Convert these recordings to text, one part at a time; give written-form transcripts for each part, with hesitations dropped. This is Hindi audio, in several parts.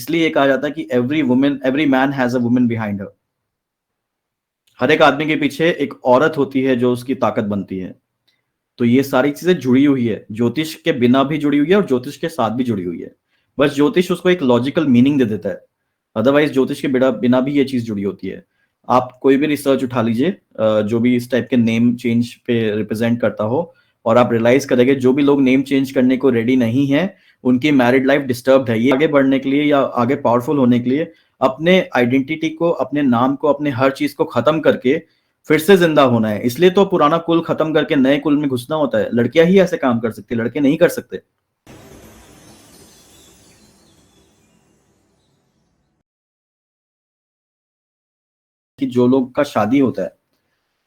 इसलिए ये कहा जाता है कि every man has a woman behind her. हर एक आदमी के पीछे एक औरत होती है जो उसकी ताकत बनती है। तो ये सारी चीजें जुड़ी हुई है, ज्योतिष के बिना भी जुड़ी हुई है और ज्योतिष के साथ भी जुड़ी हुई है। बस ज्योतिष उसको एक लॉजिकल मीनिंग दे देता है, अदरवाइज ज्योतिष के बिना बिना भी ये चीज जुड़ी होती है। आप कोई भी रिसर्च उठा लीजिए, जो भी इस टाइप के नेम चेंज पे रिप्रेजेंट करता हो, और आप रियलाइज करेंगे जो भी लोग नेम चेंज करने को रेडी नहीं है, उनकी मैरिड लाइफ डिस्टर्ब्ड है। ये आगे बढ़ने के लिए या आगे पावरफुल होने के लिए अपने आइडेंटिटी को, अपने नाम को, अपने हर चीज को खत्म करके फिर से जिंदा होना है। इसलिए तो पुराना कुल खत्म करके नए कुल में घुसना होता है। लड़कियां ही ऐसे काम कर सकती है, लड़के नहीं कर सकते। कि जो लोग का शादी होता है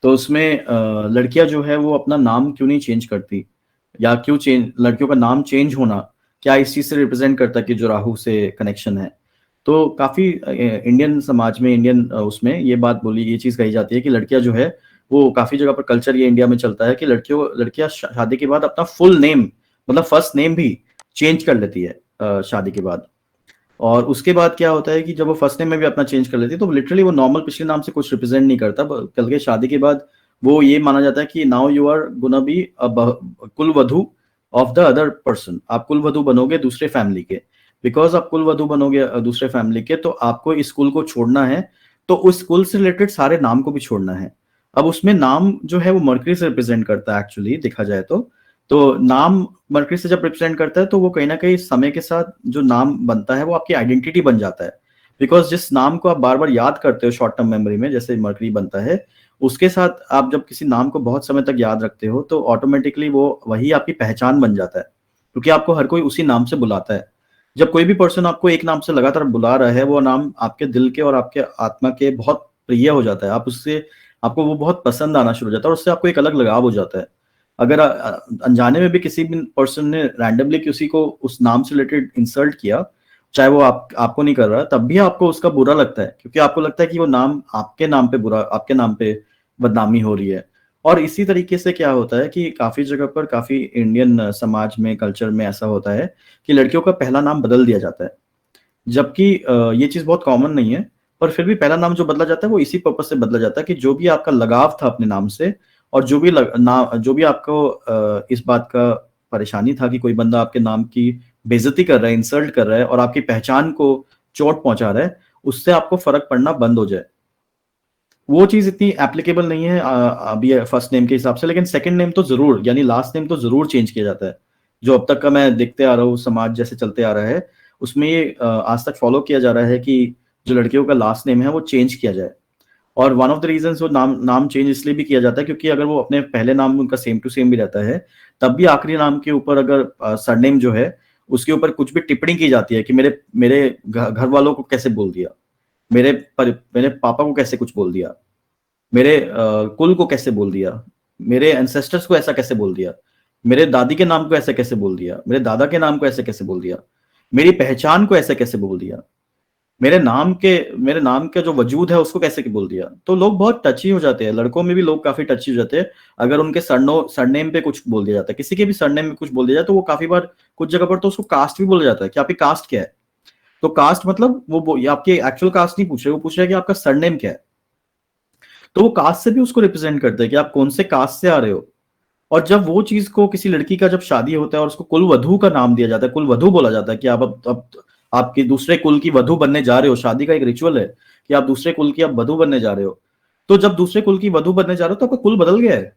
तो उसमें लड़कियां जो है वो अपना नाम क्यों नहीं चेंज करती, या क्यों चेंज, लड़कियों का नाम चेंज होना क्या इस चीज से रिप्रेजेंट करता है कि जो राहु से कनेक्शन है। तो काफी इंडियन समाज में, इंडियन उसमें ये बात बोली, ये चीज कही जाती है कि लड़कियां जो है वो काफी जगह पर कल्चर ये इंडिया में चलता है कि लड़कियां शादी के बाद अपना फुल नेम, मतलब फर्स्ट नेम भी चेंज कर लेती है शादी के बाद। और उसके बाद क्या होता है कि जब वो फर्स्ट नेम में भी अपना चेंज कर लेती है तो लिटरली वो नॉर्मल पिछले नाम से कुछ रिप्रेजेंट नहीं करता। कल के शादी के बाद वो ये माना जाता है कि now you are gonna be कुल वधु ऑफ द अदर पर्सन। आप कुल वधु बनोगे दूसरे फैमिली के। बिकॉज आप कुल वधु बनोगे दूसरे फैमिली के, तो आपको इस कुल को छोड़ना है, तो उस कुल से रिलेटेड सारे नाम को भी छोड़ना है। अब उसमें नाम जो है वो मर्करी से रिप्रेजेंट करता है एक्चुअली देखा जाए तो नाम मरकरी से जब रिप्रेजेंट करता है तो वो कहीं ना कहीं समय के साथ जो नाम बनता है वो आपकी आइडेंटिटी बन जाता है। बिकॉज जिस नाम को आप बार बार याद करते हो शॉर्ट टर्म मेमोरी में, जैसे मरकरी बनता है, उसके साथ आप जब किसी नाम को बहुत समय तक याद रखते हो तो ऑटोमेटिकली वो वही आपकी पहचान बन जाता है, क्योंकि आपको हर कोई उसी नाम से बुलाता है। जब कोई भी पर्सन आपको एक नाम से लगातार बुला रहा है, वो नाम आपके दिल के और आपके आत्मा के बहुत प्रिय हो जाता है। आप उससे, आपको वो बहुत पसंद आना शुरू हो जाता है और उससे आपको एक अलग लगाव हो जाता है। अगर अनजाने में भी किसी भी पर्सन ने रैंडमली किसी को उस नाम से रिलेटेड इंसल्ट किया, चाहे वो आपको नहीं कर रहा, तब भी आपको उसका बुरा लगता है, क्योंकि आपको लगता है कि वो नाम आपके नाम पे बुरा, आपके नाम पे बदनामी हो रही है। और इसी तरीके से क्या होता है कि काफी जगह पर, काफी इंडियन समाज में, कल्चर में ऐसा होता है कि लड़कियों का पहला नाम बदल दिया जाता है। जबकि ये चीज बहुत कॉमन नहीं है, पर फिर भी पहला नाम जो बदला जाता है वो इसी पर्पज से बदला जाता है कि जो भी आपका लगाव था अपने नाम से, और जो भी आपको इस बात का परेशानी था कि कोई बंदा आपके नाम की बेइज्जती कर रहा है, इंसल्ट कर रहा है और आपकी पहचान को चोट पहुंचा रहा है, उससे आपको फर्क पड़ना बंद हो जाए। वो चीज इतनी एप्लीकेबल नहीं है अभी फर्स्ट नेम के हिसाब से, लेकिन सेकंड नेम तो जरूर, यानी लास्ट नेम तो जरूर चेंज किया जाता है। जो अब तक का मैं देखते आ रहा हूँ, समाज जैसे चलते आ रहा है उसमें ये आज तक फॉलो किया जा रहा है कि जो लड़कियों का लास्ट नेम है वो चेंज किया जाए। और वन ऑफ द रीजन वो नाम चेंज इसलिए भी किया जाता है क्योंकि अगर वो अपने पहले नाम उनका सेम टू सेम भी रहता है, तब भी आखिरी नाम के ऊपर अगर सरनेम जो है उसके ऊपर कुछ भी टिप्पणी की जाती है कि मेरे मेरे घर वालों को कैसे बोल दिया, मेरे पापा को कैसे कुछ बोल दिया, मेरे कुल को कैसे बोल दिया, मेरे एंसेस्टर्स को ऐसा कैसे बोल दिया, मेरे दादी के नाम को ऐसे कैसे बोल दिया, मेरे दादा के नाम को ऐसे कैसे बोल दिया, मेरी पहचान को ऐसे कैसे बोल दिया, मेरे नाम का जो वजूद है उसको कैसे बोल दिया। तो लोग बहुत टची हो जाते हैं, लड़कों में भी लोग काफी टची हो जाते हैं अगर उनके सरनेम पे कुछ बोल दिया जाता है, किसी के भी सरनेम में कुछ बोल दिया जाए तो वो काफी बार, कुछ जगह पर तो उसको कास्ट भी बोला जाता है कि आपकी कास्ट क्या है। तो कास्ट मतलब ये आपके एक्चुअल कास्ट नहीं पूछ रहे, वो पूछ रहे हैं कि आपका सरनेम क्या है। तो वो कास्ट से भी उसको रिप्रेजेंट करते हैं कि आप कौन से कास्ट से आ रहे हो। और जब वो चीज को, किसी लड़की का जब शादी होता है और उसको कुल वधू का नाम दिया जाता है, कुल वधू बोला जाता है कि आप अब आपकी दूसरे कुल की वधू बनने जा रहे हो, शादी का एक रिचुअल है कि आप दूसरे कुल की आप वधू बनने जा रहे हो। तो जब दूसरे कुल की वधू बनने जा रहे हो तो आपका कुल बदल गया है।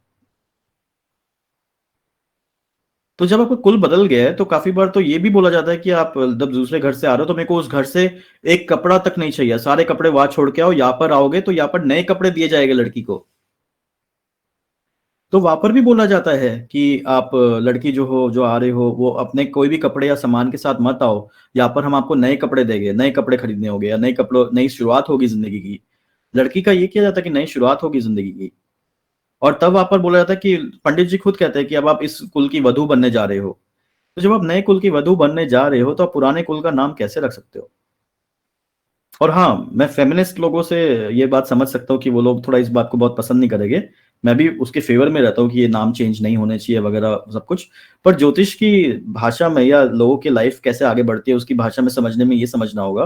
तो जब आपका कुल बदल गया है तो काफी बार तो ये भी बोला जाता है कि आप जब दूसरे घर से आ रहे हो तो मेरे को उस घर से एक कपड़ा तक नहीं चाहिए, सारे कपड़े वहां छोड़ के आओ, यहाँ पर आओगे तो यहाँ पर नए कपड़े दिए जाएंगे लड़की को। तो वहां पर भी बोला जाता है कि आप लड़की जो हो, जो आ रहे हो, वो अपने कोई भी कपड़े या सामान के साथ मत आओ, यहाँ पर हम आपको नए कपड़े देंगे, नए कपड़े खरीदने होंगे, या नए कपड़ों, नई शुरुआत होगी जिंदगी की। लड़की का ये किया जाता है कि नई शुरुआत होगी जिंदगी की। और तब वहां पर बोला जाता है कि पंडित जी खुद कहते हैं कि अब आप इस कुल की वधू बनने जा रहे हो। तो जब आप नए कुल की वधू बनने जा रहे हो तो आप पुराने कुल का नाम कैसे रख सकते हो। और हाँ, मैं फेमिनिस्ट लोगों से ये बात समझ सकता हूँ कि वो लोग थोड़ा इस बात को बहुत पसंद नहीं करेंगे, मैं भी उसके फेवर में रहता हूँ कि ये नाम चेंज नहीं होने चाहिए वगैरह सब कुछ। पर ज्योतिष की भाषा में या लोगों की लाइफ कैसे आगे बढ़ती है उसकी भाषा में समझने में ये समझना होगा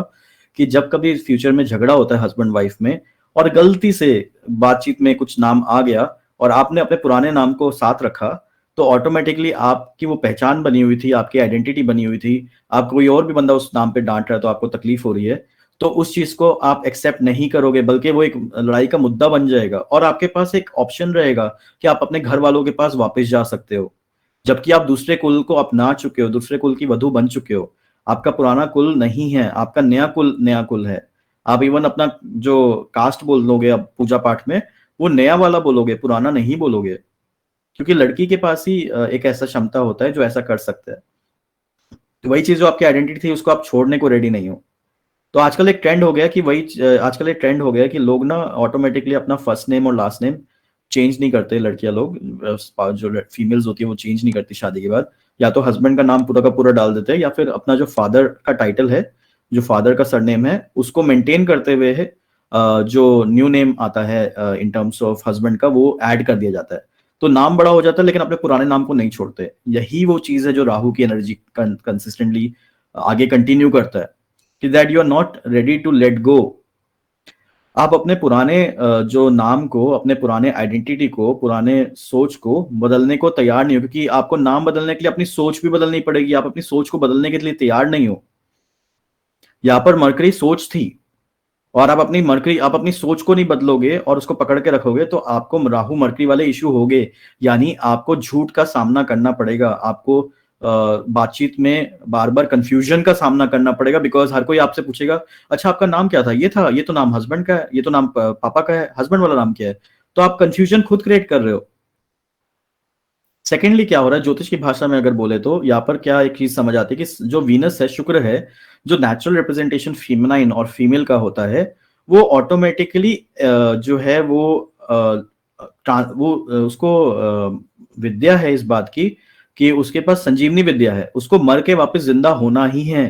कि जब कभी फ्यूचर में झगड़ा होता है हस्बैंड वाइफ में और गलती से बातचीत में कुछ नाम आ गया और आपने अपने पुराने नाम को साथ रखा, तो ऑटोमेटिकली आपकी वो पहचान बनी हुई थी, आपकी आइडेंटिटी बनी हुई थी, आप कोई और भी बंदा उस नाम पे डांट रहा है तो आपको तकलीफ हो रही है, तो उस चीज को आप एक्सेप्ट नहीं करोगे, बल्कि वो एक लड़ाई का मुद्दा बन जाएगा और आपके पास एक ऑप्शन रहेगा कि आप अपने घर वालों के पास वापस जा सकते हो, जबकि आप दूसरे कुल को अपना चुके हो, दूसरे कुल की वधू बन चुके हो। आपका पुराना कुल नहीं है, आपका नया कुल है। आप इवन अपना जो कास्ट बोल लोगे अब पूजा पाठ में, वो नया वाला बोलोगे, पुराना नहीं बोलोगे, क्योंकि लड़की के पास ही एक ऐसा क्षमता होता है जो ऐसा कर सकता है। तो वही चीज जो आपकी आइडेंटिटी थी उसको आप छोड़ने को रेडी नहीं हो। तो आजकल एक ट्रेंड हो गया कि आजकल एक ट्रेंड हो गया कि लोग ना ऑटोमेटिकली अपना फर्स्ट नेम और लास्ट नेम चेंज नहीं करते। लड़कियां लोग जो फीमेल्स होती है वो चेंज नहीं करती शादी के बाद, या तो हस्बैंड का नाम पूरा का पूरा डाल देते हैं या फिर अपना जो फादर का टाइटल है, जो फादर का सरनेम है उसको मेंटेन करते हुए है जो न्यू नेम आता है इन टर्म्स ऑफ हस्बैंड का वो ऐड कर दिया जाता है। तो नाम बड़ा हो जाता है लेकिन अपने पुराने नाम को नहीं छोड़ते। यही वो चीज है जो राहु की एनर्जी कंसिस्टेंटली आगे कंटिन्यू करता है कि that you are not ready to let go. आप अपने पुराने जो नाम को, अपने पुराने आइडेंटिटी को, पुराने सोच को बदलने को तैयार नहीं हो, क्योंकि आपको नाम बदलने के लिए अपनी सोच भी बदलनी पड़ेगी। आप अपनी सोच को बदलने के लिए तैयार नहीं हो। यहाँ पर मरकरी सोच थी और आप अपनी सोच को नहीं बदलोगे और उसको पकड़ के रखोगे तो आपको राहु मरकरी वाले इश्यू होंगे। यानी आपको झूठ का सामना करना पड़ेगा, आपको बातचीत में बार बार कंफ्यूजन का सामना करना पड़ेगा, बिकॉज हर कोई आपसे पूछेगा अच्छा आपका नाम क्या था, ये था, ये तो नाम हस्बैंड का है, ये तो नाम पापा का है, हस्बैंड वाला नाम क्या है। तो आप कंफ्यूजन खुद क्रिएट कर रहे हो। सेकेंडली क्या हो रहा है ज्योतिष की भाषा में अगर बोले तो यहाँ पर क्या एक चीज समझ आती है कि जो वीनस है, शुक्र है, जो नेचुरल रिप्रेजेंटेशन फीमेनाइन और फीमेल का होता है, वो ऑटोमेटिकली जो है वो उसको विद्या है इस बात की कि उसके पास संजीवनी विद्या है, उसको मर के वापस जिंदा होना ही है।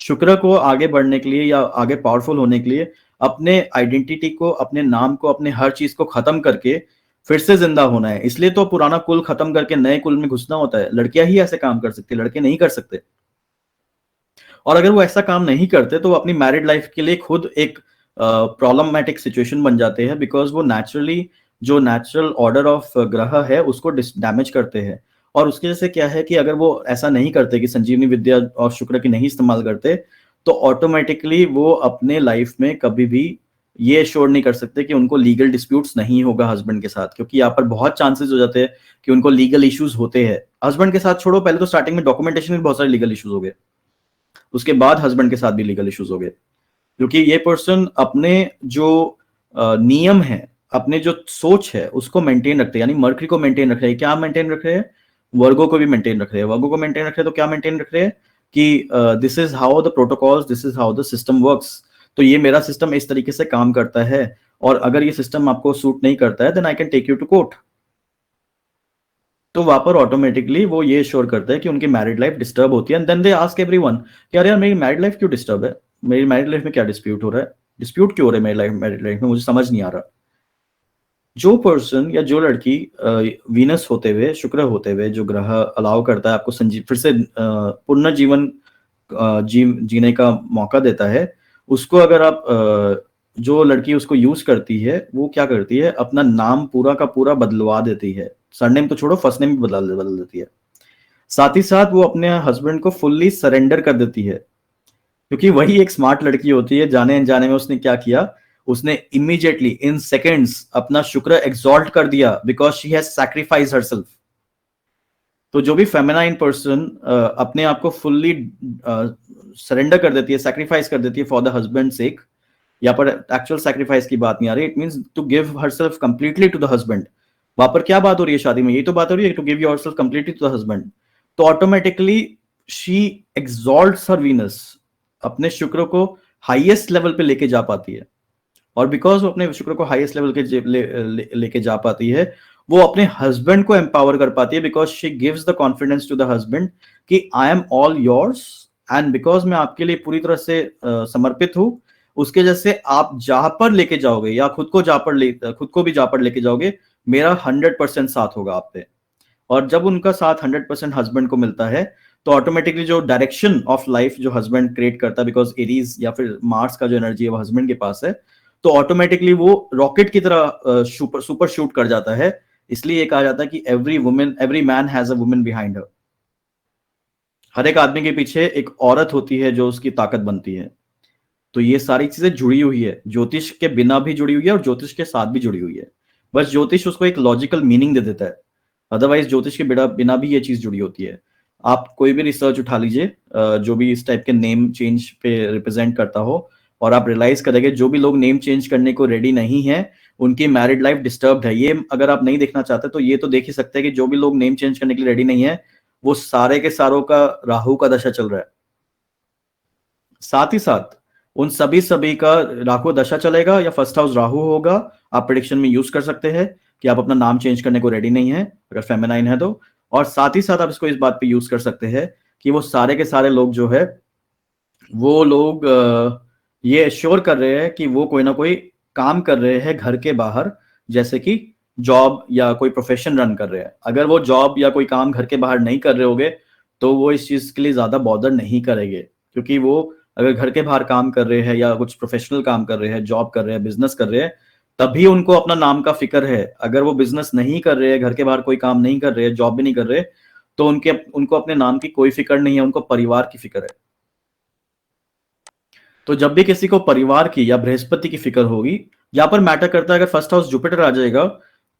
शुक्र को आगे बढ़ने के लिए या आगे पावरफुल होने के लिए अपने आइडेंटिटी को, अपने नाम को, अपने हर चीज को खत्म करके फिर से जिंदा होना है। इसलिए तो पुराना कुल खत्म करके नए कुल में घुसना होता है। लड़कियां ही ऐसे काम कर सकती है, लड़के नहीं कर सकते। और अगर वो ऐसा काम नहीं करते तो वो अपनी मैरिड लाइफ के लिए खुद एक प्रॉब्लमैटिक सिचुएशन बन जाते हैं, बिकॉज वो नेचुरली जो नेचुरल ऑर्डर ऑफ ग्रह है उसको डैमेज करते हैं। और उसकी वजह से क्या है कि अगर वो ऐसा नहीं करते कि संजीवनी विद्या और शुक्र की नहीं इस्तेमाल करते, तो ऑटोमेटिकली वो अपने लाइफ में कभी भी ये श्योर नहीं कर सकते कि उनको लीगल डिस्प्यूट्स नहीं होगा हस्बैंड के साथ, क्योंकि यहाँ पर बहुत चांसेस हो जाते हैं कि उनको लीगल इश्यूज होते हैं। हस्बैंड के साथ छोड़ो, पहले तो स्टार्टिंग में डॉक्यूमेंटेशन में बहुत सारे लीगल इश्यूज हो गए, उसके बाद हस्बैंड के साथ भी लीगल इश्यूज हो गए, क्योंकि ये पर्सन अपने जो नियम है, अपने जो सोच है उसको मेंटेन रखते हैं। यानी मर्करी को मेंटेन रख रहे हैं। क्या मेंटेन रख रहे हैं? वर्गो को भी मेंटेन रख रहे हैं। वर्गो को मेंटेन रख रहे हैं तो क्या मेंटेन रख रहे हैं कि this is how the protocols, this is how the system works. तो ये मेरा सिस्टम इस तरीके से काम करता है और अगर ये सिस्टम आपको सूट नहीं करता है then I can take you to court. तो वहां पर ऑटोमेटिकली वो ये श्योर करता है कि उनकी मैरिड लाइफ डिस्टर्ब होती है। And then they ask everyone कि यार मेरी मैरिड लाइफ क्यों डिस्टर्ब है, मेरी मैरिड लाइफ में क्या डिस्प्यूट हो रहा है, डिस्प्यूट क्यों हो रहा है मेरी मैरिड लाइफ में, मुझे समझ नहीं आ रहा। जो पर्सन या जो लड़की वीनस होते हुए, शुक्र होते हुए, जो ग्रह अलाउ करता है आपको फिर से पुनर्जीवन जीने का मौका देता है, उसको अगर आप जो लड़की उसको यूज करती है वो क्या करती है, अपना नाम पूरा का पूरा बदलवा देती है। सरनेम तो छोड़ो, फर्स्ट नेम भी बदल देती है। साथ ही साथ वो अपने हस्बैंड को फुल्ली सरेंडर कर देती है, क्योंकि वही एक स्मार्ट लड़की होती है। जाने अनजाने में उसने क्या किया, उसने इमीडिएटली इन सेकेंड्स अपना शुक्र एक्सॉल्ट कर दिया because she has sacrifice herself. तो जो भी फेमिनाइन पर्सन अपने आप को फुल्ली सरेंडर कर देती है, सैक्रिफाइस कर देती है फॉर द हस्बैंड सेक, यहाँ पर एक्चुअल सैक्रिफाइस की बात नहीं आ रही, it means to give herself completely to the husband. वहां पर क्या बात हो रही है शादी में, यही तो बात हो रही है, to give yourself completely to the husband. तो automatically she exalts her Venus, अपने शुक्र को हाईएस्ट लेवल पे लेके जा पाती है। और बिकॉज वो अपने शुक्र को हाईएस्ट लेवल के लेके जा पाती है, वो अपने हस्बैंड को एम्पावर कर पाती है, because she gives the confidence to the husband कि I am all yours and because मैं आपके लिए पूरी तरह से समर्पित हूं, उसके जैसे आप जहां पर लेके जाओगे या खुद को भी जहां पर लेके जाओगे, मेरा 100% साथ होगा आप पे। और जब उनका साथ 100% हस्बैंड को मिलता है, तो ऑटोमेटिकली जो डायरेक्शन ऑफ लाइफ जो हस्बैंड क्रिएट करता है, बिकॉज एरीज या फिर मार्स का जो एनर्जी है वो हस्बैंड के पास है, तो ऑटोमेटिकली वो रॉकेट की तरह सुपर सुपर शूट कर जाता है। इसलिए ये कहा जाता है कि every man has a woman behind her. हर एक आदमी के पीछे एक औरत होती है जो उसकी ताकत बनती है। तो ये सारी चीजें जुड़ी हुई है, ज्योतिष के बिना भी जुड़ी हुई है और ज्योतिष के साथ भी जुड़ी हुई है। बस ज्योतिष उसको एक लॉजिकल मीनिंग दे देता है, अदरवाइज ज्योतिष के बिना बिना भी ये चीज जुड़ी होती है। आप कोई भी रिसर्च उठा लीजिए जो भी इस टाइप के नेम चेंज पे रिप्रेजेंट करता हो, और आप रियलाइज करेंगे जो भी लोग नेम चेंज करने को रेडी नहीं है, उनकी मैरिड लाइफ डिस्टर्ब्ड है। ये अगर आप नहीं देखना चाहते तो ये तो देख ही सकते हैं कि जो भी लोग नेम चेंज करने के लिए रेडी नहीं है, वो सारे के सारों का राहु का दशा चल रहा है। साथ ही साथ उन सभी सभी का राहु दशा चलेगा या फर्स्ट हाउस राहु होगा। आप प्रिडिक्शन में यूज कर सकते हैं कि आप अपना नाम चेंज करने को रेडी नहीं है अगर फेमिनाइन है तो। और साथ ही साथ आप इसको इस बात पे यूज कर सकते हैं कि वो सारे के सारे लोग जो है वो लोग ये एश्योर कर रहे हैं कि वो कोई ना कोई काम कर रहे हैं घर के बाहर, जैसे कि जॉब या कोई प्रोफेशन रन कर रहे हैं। अगर वो जॉब या कोई काम घर के बाहर नहीं कर रहे होंगे तो वो इस चीज के लिए ज्यादा बॉदर नहीं करेंगे, क्योंकि वो अगर घर के बाहर काम कर रहे हैं या कुछ प्रोफेशनल काम कर रहे हैं, जॉब कर रहे हैं, बिजनेस कर रहे हैं, तभी उनको अपना नाम का फिक्र है। अगर वो बिजनेस नहीं कर रहे हैं, घर के बाहर कोई काम नहीं कर रहे हैं, जॉब भी नहीं कर रहे, तो उनको अपने नाम की कोई फिक्र नहीं है, उनको परिवार की फिक्र है। तो जब भी किसी को परिवार की या बृहस्पति की फिक्र होगी, यहाँ पर मैटर करता है अगर फर्स्ट हाउस जुपिटर आ जाएगा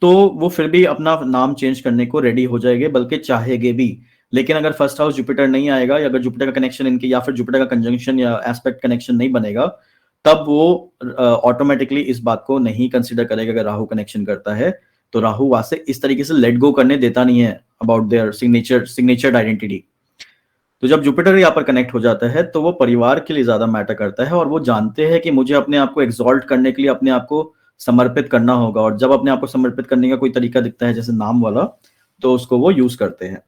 तो वो फिर भी अपना नाम चेंज करने को रेडी हो जाएंगे, बल्कि चाहेंगे भी। लेकिन अगर फर्स्ट हाउस जुपिटर नहीं आएगा या अगर जुपिटर का कनेक्शन इनके या फिर जुपिटर का कंजंक्शन या एस्पेक्ट कनेक्शन नहीं बनेगा, तब वो ऑटोमेटिकली इस बात को नहीं कंसिडर करेगा। अगर राहु कनेक्शन करता है तो राहु वहां से इस तरीके से लेट गो करने देता नहीं है अबाउट देयर सिग्नेचर आइडेंटिटी। तो जब जुपिटर यहाँ पर कनेक्ट हो जाता है तो वो परिवार के लिए ज्यादा मैटर करता है, और वो जानते हैं कि मुझे अपने आप को एक्सॉल्ट करने के लिए अपने आप को समर्पित करना होगा। और जब अपने आप को समर्पित करने का कोई तरीका दिखता है जैसे नाम वाला, तो उसको वो यूज करते हैं।